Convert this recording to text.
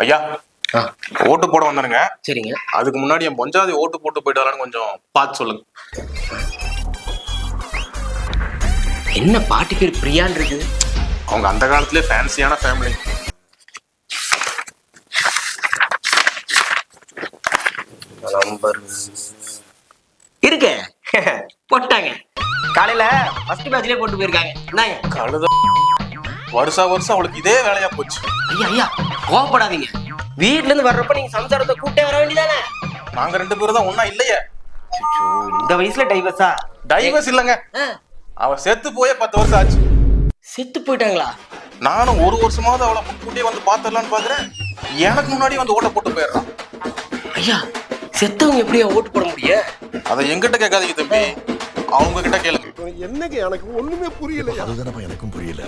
ஐயா ஓட்டு போட வந்தானுங்க. சரிங்க. அதுக்கு முன்னாடி என் பொஞ்சாதி ஓட்டு போட்டு போயிட்டு வரலான்னு கொஞ்சம் பார்த்து சொல்லுங்க. என்ன பாட்டி பேர் பிரியான் இருக்குது? அவங்க அந்த காலத்திலே ஃபேன்சியான ஃபேமிலி. நம்பர் இருக்கு போட்டாங்க. காலையில ஃபர்ஸ்ட் பேட்ச்லயே போட்டு போயிருக்காங்க. என்னங்க கழுத வருஷா வருஷம் அவளுக்கு இதே வேலையா போச்சு. ஐயா ஐயா கோவப்படாதீங்க. வீட்ல இருந்து வர்றப்ப நீங்க சம்சாரத்தை கூட்டே வர வேண்டியதானே? நாங்க 2 பேரும் தான் ஒன்னா இல்லையே. இந்த வயசுல டைவர்ஸா? டைவர்ஸ் இல்லங்க, அவ செத்து போயே 10 வருஷம் ஆச்சு. செத்து போயிட்டாங்களா? நானும் 1 வருஷமாவது அவளை முன்கூட்டியே வந்து பாத்துடலான்னு பாக்குறேன். எனக்கு முன்னாடி வந்து ஓட்ட போட்டு போயிடுறான். ஐயா செத்தவங்க எப்படியா ஓட்டு போட முடியும்? அதை எங்கிட்ட கேட்காதீங்க தம்பி, அவங்க கிட்ட கேளுங்க. என்னங்க எனக்கு ஒண்ணுமே புரியல. அதுதானப்பா எனக்கும் புரியல.